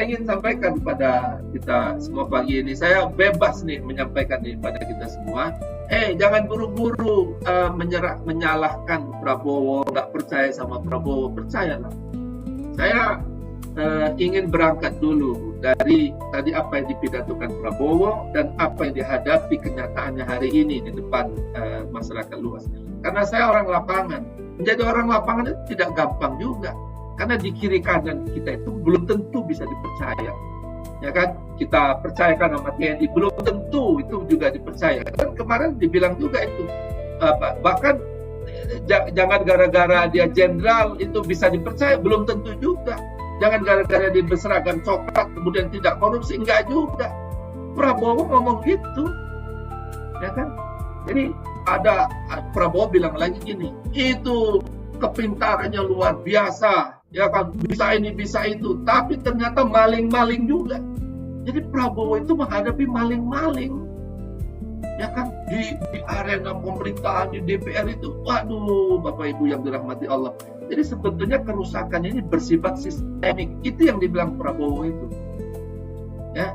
ingin sampaikan kepada kita semua pagi ini, saya bebas nih menyampaikan nih pada kita semua, jangan buru-buru menyalahkan Prabowo, nggak percaya sama Prabowo. Percayalah. Saya ingin berangkat dulu dari tadi apa yang dipidatokan Prabowo dan apa yang dihadapi kenyataannya hari ini di depan masyarakat luas. Karena saya orang lapangan, menjadi orang lapangan itu tidak gampang juga. Karena di kiri kanan kita itu belum tentu bisa dipercaya, ya kan? Kita percayakan sama TNI, belum tentu itu juga dipercaya. Kan kemarin dibilang juga itu, bahkan jangan gara-gara dia jenderal itu bisa dipercaya, belum tentu juga. Jangan gara-gara dia berseragam coklat kemudian tidak korupsi, enggak juga. Prabowo ngomong gitu, ya kan? Jadi ada Prabowo bilang lagi gini, itu kepintarannya luar biasa. Ya kan, bisa ini, bisa itu. Tapi ternyata maling-maling juga. Jadi Prabowo itu menghadapi maling-maling. Ya kan, di arena pemerintahan, di DPR itu. Waduh, Bapak Ibu yang dirahmati Allah. Jadi sebetulnya kerusakan ini bersifat sistemik. Itu yang dibilang Prabowo itu. Ya,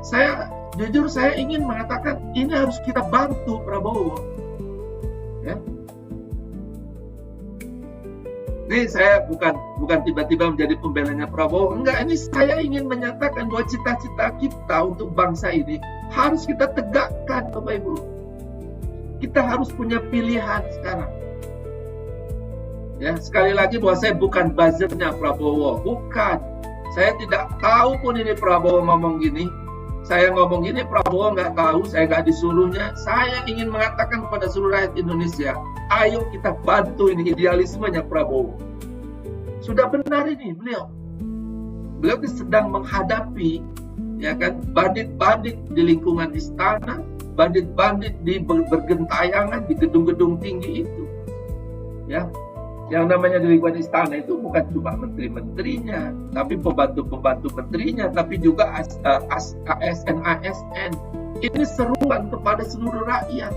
jujur saya ingin mengatakan, ini harus kita bantu Prabowo. Ya. Ini saya bukan tiba-tiba menjadi pembelanya Prabowo. Enggak, ini saya ingin menyatakan bahwa cita-cita kita untuk bangsa ini harus kita tegakkan, Bapak Ibu. Kita harus punya pilihan sekarang. Ya, sekali lagi bahwa saya bukan buzzernya Prabowo, bukan. Saya tidak tahu pun ini Prabowo ngomong gini. Saya ngomong gini, Prabowo nggak tahu, saya nggak disuruhnya. Saya ingin mengatakan kepada seluruh rakyat Indonesia, ayo kita bantu ini idealismenya Prabowo. Sudah benar ini beliau sedang menghadapi, ya kan, bandit-bandit di lingkungan istana, bandit-bandit di bergentayangan di gedung-gedung tinggi itu. Ya, yang namanya di lingkungan istana itu bukan cuma menteri-menterinya, tapi pembantu-pembantu menterinya, tapi juga ASN-ASN. Ini seruan kepada seluruh rakyat.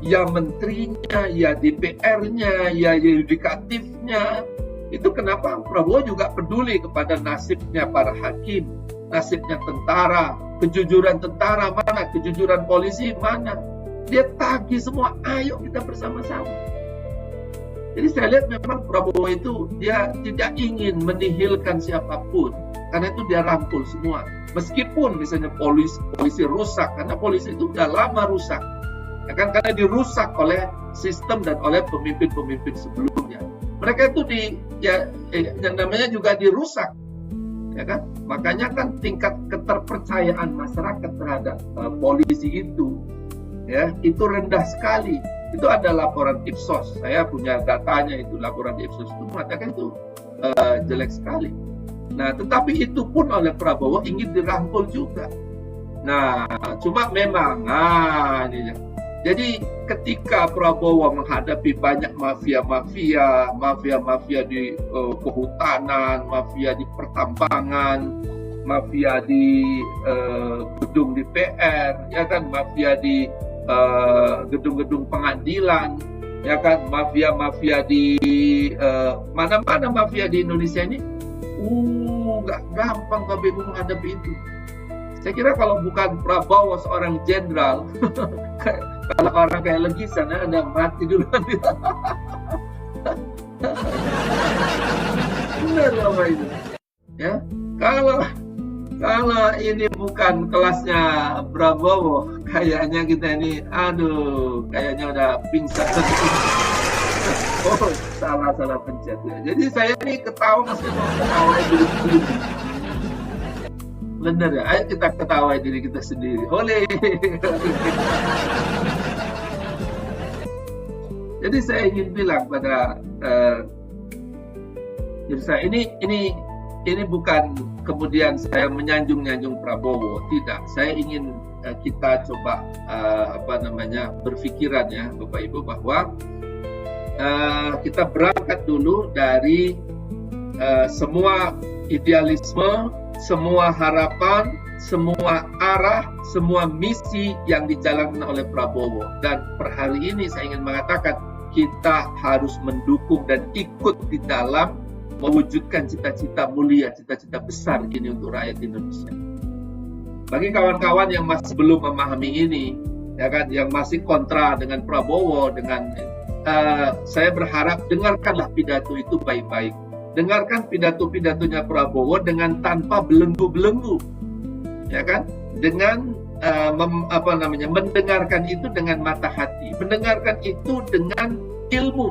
Ya menterinya, ya DPR-nya, ya yudikatifnya. Itu kenapa Prabowo juga peduli kepada nasibnya para hakim, nasibnya tentara, kejujuran tentara mana, kejujuran polisi mana. Dia tagih semua, ayo kita bersama-sama. Jadi saya lihat memang Prabowo itu dia tidak ingin menihilkan siapapun, karena itu dia rangkul semua. Meskipun misalnya polisi rusak, karena polisi itu udah lama rusak, ya kan, karena dirusak oleh sistem dan oleh pemimpin-pemimpin sebelumnya. Mereka itu yang namanya juga dirusak, ya kan. Makanya kan tingkat keterpercayaan masyarakat terhadap polisi itu, ya, itu rendah sekali. Itu ada laporan Ipsos, saya punya datanya itu, laporan Ipsos itu mengatakan itu jelek sekali. Nah, tetapi itu pun oleh Prabowo ingin dirangkul juga. Nah, cuma memang, jadi ketika Prabowo menghadapi banyak mafia-mafia di kehutanan, mafia di pertambangan, mafia di gedung DPR, ya kan, mafia di gedung-gedung pengadilan, ya kan, mafia di mana-mana mafia di Indonesia ini, nggak gampang KBU menghadapi itu. Saya kira kalau bukan Prabowo seorang jenderal, kalau orang kayak Legisan ada mati duluan. Benar Bapak itu. Ya, kalau ini bukan kelasnya Prabowo, kayaknya kita ini, kayaknya udah pingsan. Oh, salah pencet ya. Jadi saya ini ketawa masih mau ketawa diri sendiri. Bener ya, ayo kita ketawa diri kita sendiri. Oleh. Jadi saya ingin bilang pada saya ini bukan kemudian saya menyanjung Prabowo, tidak. Saya ingin kita coba berpikiran ya Bapak Ibu, bahwa kita berangkat dulu dari semua idealisme, semua harapan, semua arah, semua misi yang dijalankan oleh Prabowo. Dan per hari ini saya ingin mengatakan kita harus mendukung dan ikut di dalam mewujudkan cita-cita mulia, cita-cita besar ini untuk rakyat Indonesia. Bagi kawan-kawan yang masih belum memahami ini, ya kan, yang masih kontra dengan Prabowo, saya berharap dengarkanlah pidato itu baik-baik. Dengarkan pidato-pidatonya Prabowo dengan tanpa belenggu-belenggu, ya kan? Dengan mendengarkan itu dengan mata hati, mendengarkan itu dengan ilmu.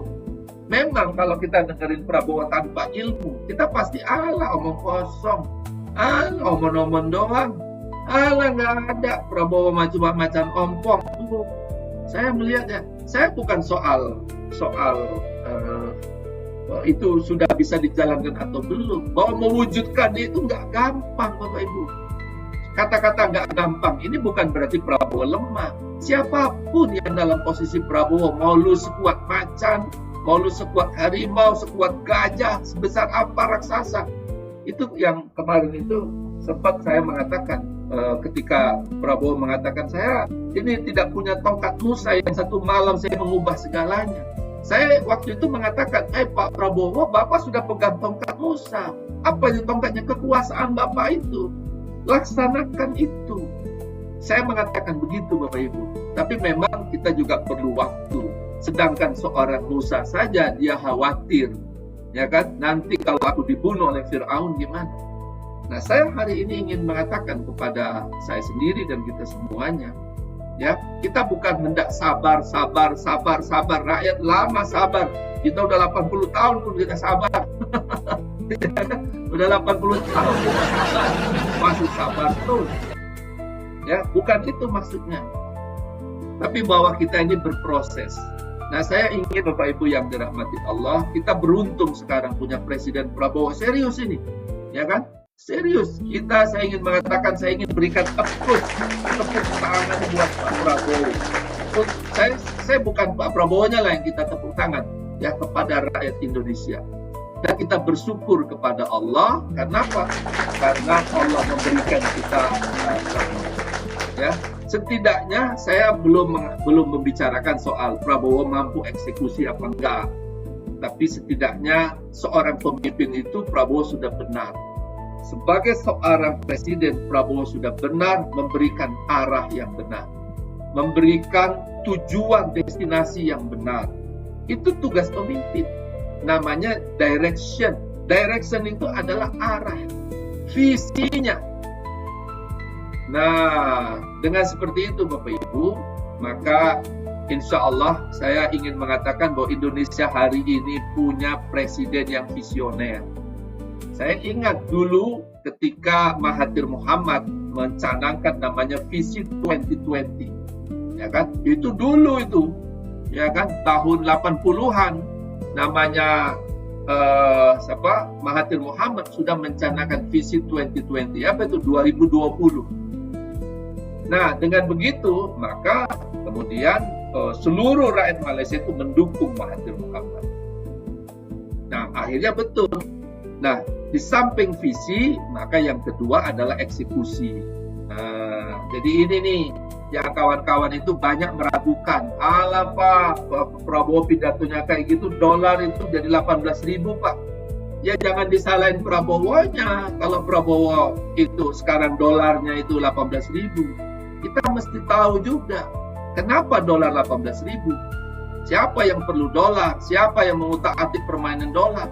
Memang kalau kita dengerin Prabowo tanpa ilmu, kita pasti omong kosong, omong-omong doang, nggak ada. Prabowo macam ompong. Saya melihatnya, saya bukan soal itu sudah bisa dijalankan atau belum. Bahwa mewujudkan itu nggak gampang, Bapak Ibu. Kata-kata nggak gampang ini bukan berarti Prabowo lemah. Siapapun yang dalam posisi Prabowo, mau lu sekuat macan, mau lu sekuat harimau, sekuat gajah, sebesar apa raksasa. Itu yang kemarin itu sempat saya mengatakan ketika Prabowo mengatakan saya ini tidak punya tongkat Musa yang satu malam saya mengubah segalanya. Saya waktu itu mengatakan, Pak Prabowo, Bapak sudah pegang tongkat Musa. Apa itu tongkatnya? Kekuasaan Bapak itu. Laksanakan itu. Saya mengatakan begitu, Bapak Ibu. Tapi memang kita juga perlu waktu. Sedangkan seorang Musa saja dia khawatir, ya kan? Nanti kalau aku dibunuh oleh Fir'aun gimana? Nah, saya hari ini ingin mengatakan kepada saya sendiri dan kita semuanya, ya, kita bukan hendak sabar. Rakyat lama sabar. Kita udah 80 tahun pun kita sabar. Udah 80 tahun kita sabar. Masih sabar terus. Ya, bukan itu maksudnya. Tapi bahwa kita ini berproses. Nah, saya ingin Bapak Ibu yang dirahmati Allah, kita beruntung sekarang punya Presiden Prabowo. Serius ini, ya kan? Serius. Saya ingin mengatakan, saya ingin berikan tepuk tangan buat Pak Prabowo. Saya bukan Pak Prabowo-nya lah yang kita tepuk tangan, ya, kepada rakyat Indonesia. Dan kita bersyukur kepada Allah. Kenapa? Karena Allah memberikan kita, ya. Setidaknya saya belum membicarakan soal Prabowo mampu eksekusi apa enggak. Tapi setidaknya seorang pemimpin itu Prabowo sudah benar. Sebagai seorang presiden, Prabowo sudah benar memberikan arah yang benar, memberikan tujuan destinasi yang benar. Itu tugas pemimpin. Namanya direction. Direction itu adalah arah, visinya. Nah, dengan seperti itu Bapak Ibu, maka insya Allah saya ingin mengatakan bahwa Indonesia hari ini punya presiden yang visioner. Saya ingat dulu ketika Mahathir Muhammad mencanangkan namanya visi 2020, ya kan? Itu dulu itu, ya kan? Tahun 80-an namanya Mahathir Muhammad sudah mencanangkan visi 2020. Apa itu? 2020. Nah, dengan begitu maka kemudian seluruh rakyat Malaysia itu mendukung Mahathir Muhammad. Nah, akhirnya betul. Nah, di samping visi, maka yang kedua adalah eksekusi. Nah, jadi ini nih, yang kawan-kawan itu banyak meragukan. Alah Pak, Prabowo pidatonya kayak gitu, dolar itu jadi 18.000 Pak. Ya jangan disalahin Prabowo-nya. Kalau Prabowo itu sekarang dolarnya itu 18.000. Kita mesti tahu juga, kenapa dolar 18.000? Siapa yang perlu dolar? Siapa yang mengutak-atik permainan dolar?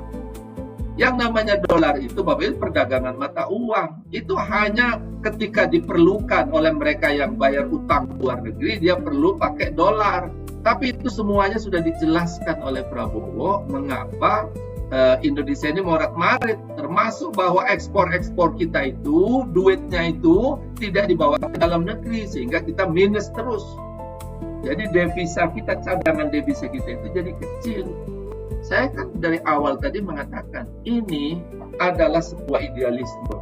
Yang namanya dolar itu Bapak Ibu perdagangan mata uang. Itu hanya ketika diperlukan oleh mereka yang bayar utang luar negeri, dia perlu pakai dolar. Tapi itu semuanya sudah dijelaskan oleh Prabowo mengapa Indonesia ini morat-marit, termasuk bahwa ekspor-ekspor kita itu, duitnya itu tidak dibawa ke dalam negeri, sehingga kita minus terus. Jadi devisa kita, cadangan devisa kita itu jadi kecil. Saya kan dari awal tadi mengatakan, ini adalah sebuah idealisme.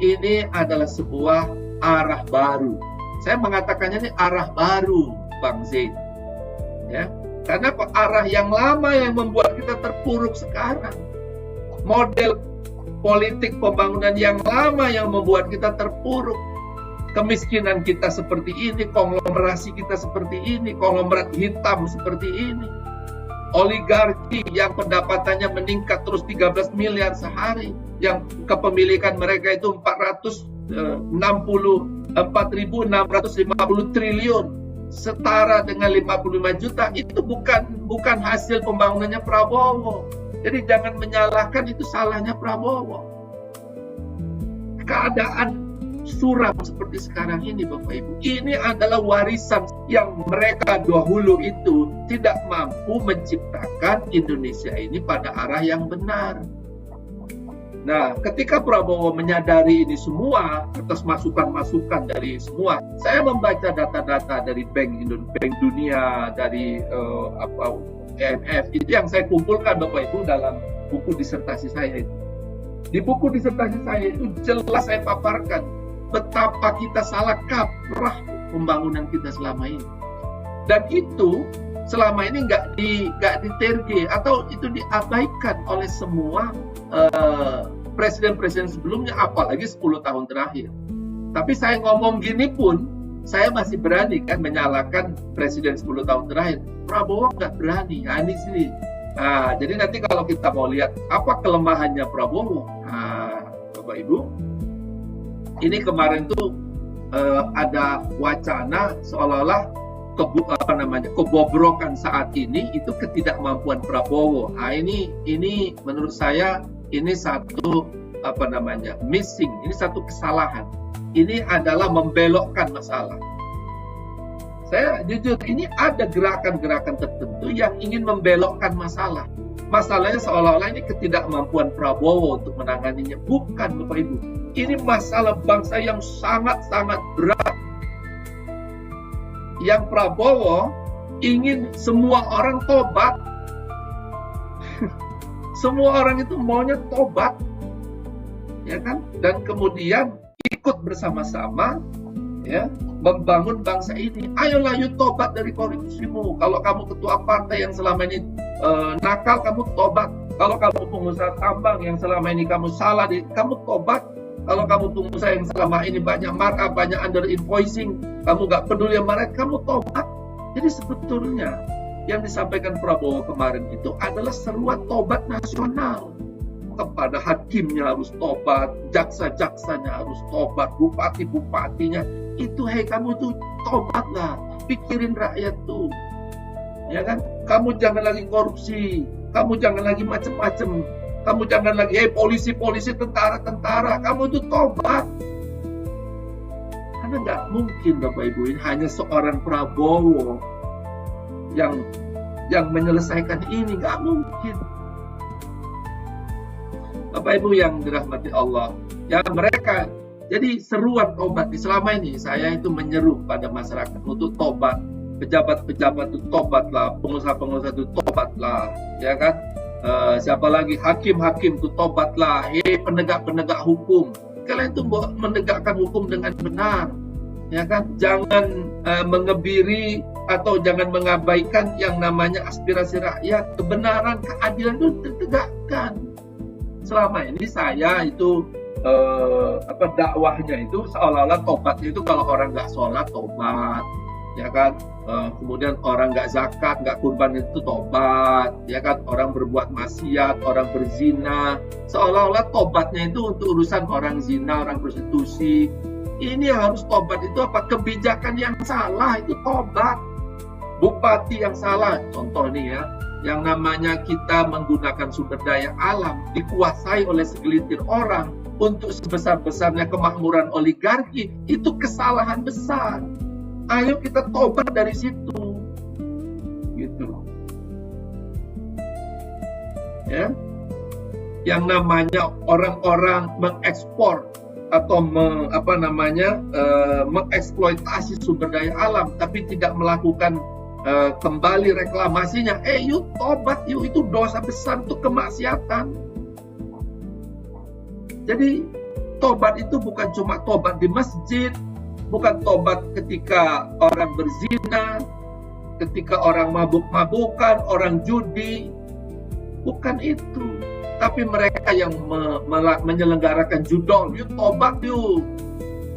Ini adalah sebuah arah baru. Saya mengatakannya ini arah baru, Bang Zaid. Ya, karena arah yang lama yang membuat kita terpuruk sekarang. Model politik pembangunan yang lama yang membuat kita terpuruk. Kemiskinan kita seperti ini, konglomerasi kita seperti ini, konglomerat hitam seperti ini. Oligarki yang pendapatannya meningkat terus 13 miliar sehari, yang kepemilikan mereka itu 460 4.650 triliun, setara dengan 55 juta, itu bukan hasil pembangunannya Prabowo. Jadi jangan menyalahkan itu salahnya Prabowo. Keadaan suram seperti sekarang ini, Bapak Ibu, ini adalah warisan yang mereka dahulu itu tidak mampu menciptakan Indonesia ini pada arah yang benar. Nah, ketika Prabowo menyadari ini semua atas masukan-masukan dari semua, saya membaca data-data dari Bank Dunia, dari IMF, itu yang saya kumpulkan, Bapak Ibu, dalam buku disertasi saya itu. Di buku disertasi saya itu jelas saya paparkan betapa kita salah kaprah pembangunan kita selama ini. Dan itu selama ini nggak diterge atau itu diabaikan oleh semua presiden-presiden sebelumnya, apalagi 10 tahun terakhir. Tapi saya ngomong gini pun, saya masih berani kan menyalahkan presiden 10 tahun terakhir. Prabowo nggak berani. Nah, ini sini. Nah, jadi nanti kalau kita mau lihat apa kelemahannya Prabowo, nah, Bapak Ibu, ini kemarin tuh ada wacana seolah-olah kebobrokan saat ini itu ketidakmampuan Prabowo. Nah, ini menurut saya ini satu missing, ini satu kesalahan. Ini adalah membelokkan masalah. Saya jujur, ini ada gerakan-gerakan tertentu yang ingin membelokkan masalah. Masalahnya seolah-olah ini ketidakmampuan Prabowo untuk menanganinya. Bukan, Bapak Ibu. Ini masalah bangsa yang sangat-sangat berat. Yang Prabowo ingin semua orang tobat. Semua orang itu maunya tobat. Ya kan? Dan kemudian ikut bersama-sama ya membangun bangsa ini. Ayolah, yuk tobat dari korupsimu. Kalau kamu ketua partai yang selama ini nakal, kamu tobat. Kalau kamu pengusaha tambang yang selama ini kamu salah, kamu tobat. Kalau kamu pengusaha yang selama ini banyak markup, banyak under invoicing, kamu nggak peduli sama mereka, kamu tobat. Jadi sebetulnya yang disampaikan Prabowo kemarin itu adalah seruan tobat nasional. Kepada hakimnya harus tobat, jaksa-jaksanya harus tobat, bupati-bupatinya. Itu, hei kamu tuh tobatlah, pikirin rakyat tuh. Ya kan? Kamu jangan lagi korupsi, kamu jangan lagi macem-macem, kamu jangan lagi, polisi-polisi, tentara-tentara, kamu tuh tobat. Karena nggak mungkin, Bapak Ibu, ini hanya seorang Prabowo yang menyelesaikan ini, nggak mungkin. Bapak Ibu yang dirahmati Allah, ya mereka, jadi seruan tobat. Selama ini saya itu menyeru pada masyarakat untuk tobat. Pejabat-pejabat itu tobatlah, pengusaha-pengusaha itu tobatlah, ya kan? Siapa lagi, hakim-hakim itu tobatlah, penegak-penegak hukum, kalian itu menegakkan hukum dengan benar, ya kan? Jangan mengebiri atau jangan mengabaikan yang namanya aspirasi rakyat. Kebenaran, keadilan itu ditegakkan. Selama ini saya itu dakwahnya itu seolah-olah tobat itu kalau orang nggak sholat tobat, ya kan? Kemudian orang nggak zakat, nggak kurban itu tobat, ya kan? Orang berbuat maksiat, orang berzina, seolah-olah tobatnya itu untuk urusan orang zina, orang prostitusi. Ini harus tobat itu apa? Kebijakan yang salah itu tobat. Bupati yang salah, contoh nih ya, yang namanya kita menggunakan sumber daya alam dikuasai oleh segelintir orang untuk sebesar-besarnya kemakmuran oligarki, itu kesalahan besar. Ayo kita tobat dari situ, gitu. Ya, yang namanya orang-orang mengekspor atau mengeksploitasi sumber daya alam, tapi tidak melakukan kembali reklamasinya, yuk tobat yuk, itu dosa besar, itu kemaksiatan. Jadi tobat itu bukan cuma tobat di masjid, bukan tobat ketika orang berzina, ketika orang mabuk-mabukan, orang judi, bukan itu. Tapi mereka yang menyelenggarakan judol, yuk tobat yuk.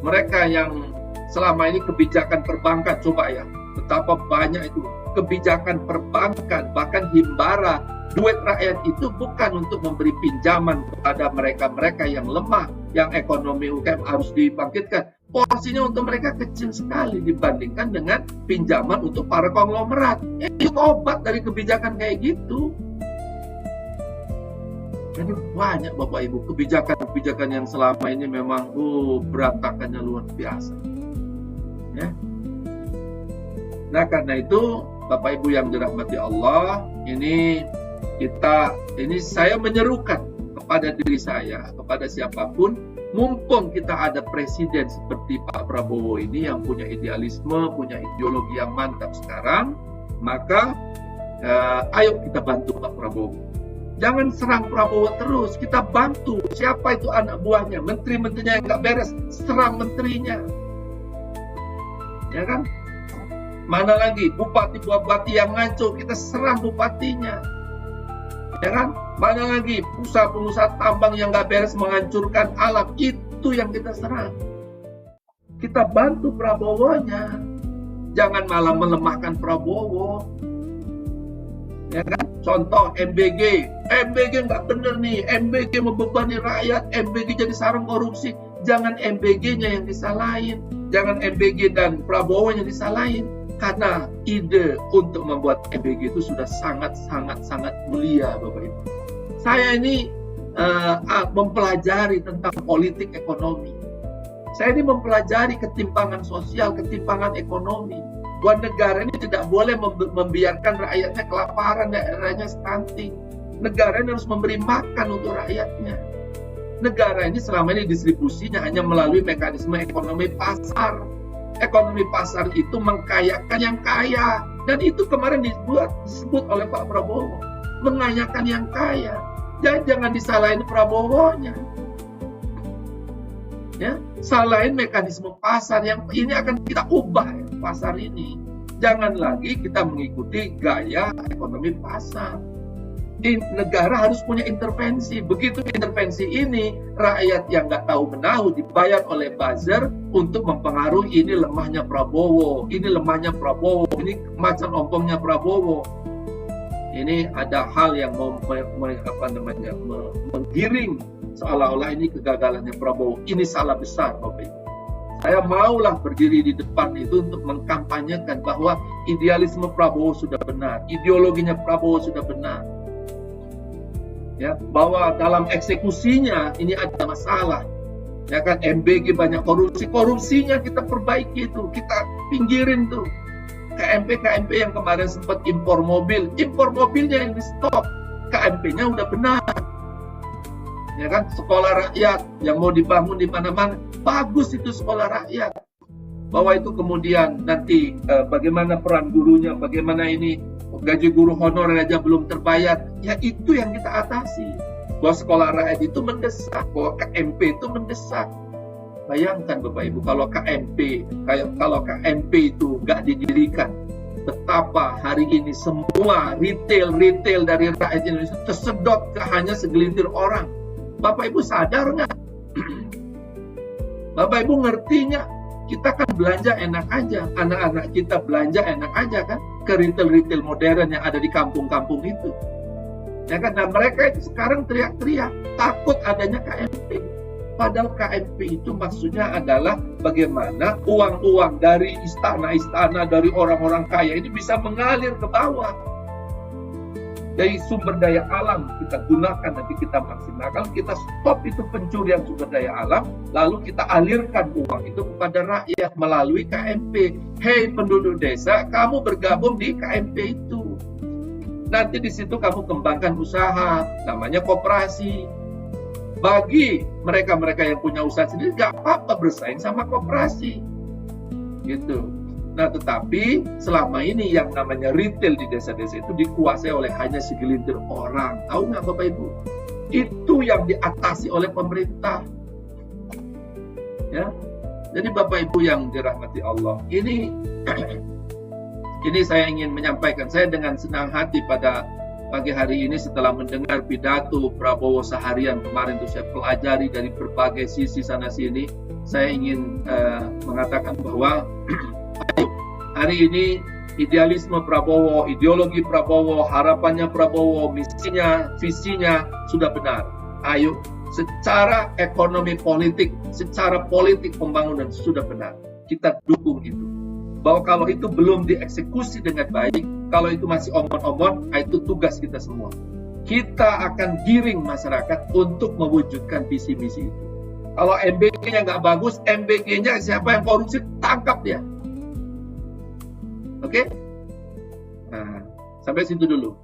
Mereka yang selama ini kebijakan perbankan, coba ya, betapa banyak itu kebijakan perbankan, bahkan himbara. Duit rakyat itu bukan untuk memberi pinjaman kepada mereka-mereka yang lemah, yang ekonomi UMKM harus dibangkitkan. porsinya untuk mereka kecil sekali dibandingkan dengan pinjaman untuk para konglomerat. Itu obat dari kebijakan kayak gitu. Jadi banyak Bapak Ibu kebijakan-kebijakan yang selama ini memang berantakannya luar biasa. Ya. Nah karena itu Bapak Ibu yang dirahmati Allah, ini saya menyerukan kepada diri saya, kepada siapapun, mumpung kita ada presiden seperti Pak Prabowo ini yang punya idealisme, punya ideologi yang mantap sekarang, maka ayo kita bantu Pak Prabowo. Jangan serang Prabowo terus, kita bantu. Siapa itu anak buahnya, menteri-menterinya yang nggak beres, serang menterinya. Ya kan? Mana lagi bupati-bupati yang ngaco, kita serang bupatinya. Ya kan? Mana lagi pengusaha-pengusaha tambang yang nggak beres menghancurkan alam, itu yang kita serang. Kita bantu Prabowo-nya. Jangan malah melemahkan Prabowo. Ya kan? Contoh MBG nggak bener nih, MBG membebani rakyat, MBG jadi sarang korupsi. Jangan MBG-nya yang disalahin, jangan MBG dan Prabowo yang disalahin, karena ide untuk membuat MBG itu sudah sangat mulia Bapak Ibu. Saya ini mempelajari tentang politik ekonomi. Saya ini mempelajari ketimpangan sosial, ketimpangan ekonomi. Bahwa negara ini tidak boleh membiarkan rakyatnya kelaparan, rakyatnya stunting. Negara ini harus memberi makan untuk rakyatnya. Negara ini selama ini distribusinya hanya melalui mekanisme ekonomi pasar. Ekonomi pasar itu mengkayakan yang kaya. Dan itu kemarin disebut oleh Pak Prabowo. Mengayakan yang kaya. Dan jangan disalahin Prabowo-nya. Ya, salahin mekanisme pasar yang ini akan kita ubah ya, pasar ini. Jangan lagi kita mengikuti gaya ekonomi pasar. Negara harus punya intervensi. Begitu intervensi ini, rakyat yang nggak tahu menahu dibayar oleh buzzer untuk mempengaruhi ini lemahnya Prabowo, ini lemahnya Prabowo, ini macan ompongnya Prabowo. Ini ada hal yang menggiring seolah-olah ini kegagalannya Prabowo. Ini salah besar Bapak Ibu. Saya maulah berdiri di depan itu untuk mengkampanyekan bahwa idealisme Prabowo sudah benar, ideologinya Prabowo sudah benar. Ya, bahwa dalam eksekusinya ini ada masalah. Ya kan, MBG banyak korupsinya kita perbaiki itu, kita pinggirin tuh. KMP yang kemarin sempat impor mobilnya yang di stop, KMP-nya udah benar. Ya kan, sekolah rakyat yang mau dibangun di mana-mana, bagus itu sekolah rakyat. Bahwa itu kemudian nanti bagaimana peran gurunya, bagaimana ini gaji guru honorer aja belum terbayar, ya itu yang kita atasi. Bahwa sekolah rakyat itu mendesak, bahwa KMP itu mendesak. Bayangkan Bapak Ibu, kalau KMP itu nggak didirikan, betapa hari ini semua retail dari rakyat Indonesia tersedot ke hanya segelintir orang. Bapak Ibu sadar nggak? Bapak Ibu ngerti nggak? Kita kan belanja enak aja, anak-anak kita belanja enak aja kan, ke retail modern yang ada di kampung-kampung itu. Ya kan, nah mereka itu sekarang teriak-teriak, takut adanya KMP. Padahal KMP itu maksudnya adalah bagaimana uang-uang dari istana-istana, dari orang-orang kaya ini bisa mengalir ke bawah. Dari sumber daya alam kita gunakan, nanti kita maksimalkan, kita stop itu pencurian sumber daya alam, lalu kita alirkan uang itu kepada rakyat melalui KMP. Hei penduduk desa, kamu bergabung di KMP itu. Nanti di situ kamu kembangkan usaha, namanya koperasi. Bagi mereka-mereka yang punya usaha sendiri, gak apa-apa bersaing sama koperasi. Gitu. Nah, tetapi selama ini yang namanya retail di desa-desa itu dikuasai oleh hanya segelintir orang. Tahu nggak Bapak Ibu? Itu yang diatasi oleh pemerintah. Ya. Jadi Bapak Ibu yang dirahmati Allah, ini saya ingin menyampaikan, saya dengan senang hati pada pagi hari ini setelah mendengar pidato Prabowo seharian kemarin itu saya pelajari dari berbagai sisi sana sini. Saya ingin mengatakan bahwa ayo, hari ini idealisme Prabowo, ideologi Prabowo, harapannya Prabowo, misinya, visinya sudah benar. Ayo secara ekonomi politik, secara politik pembangunan sudah benar. Kita dukung itu. Bahwa kalau itu belum dieksekusi dengan baik, kalau itu masih omon-omon, itu tugas kita semua. Kita akan giring masyarakat untuk mewujudkan visi misi itu. Kalau MBG-nya nggak bagus, MBG-nya siapa yang korupsi, tangkap dia. Oke? Nah, sampai situ dulu.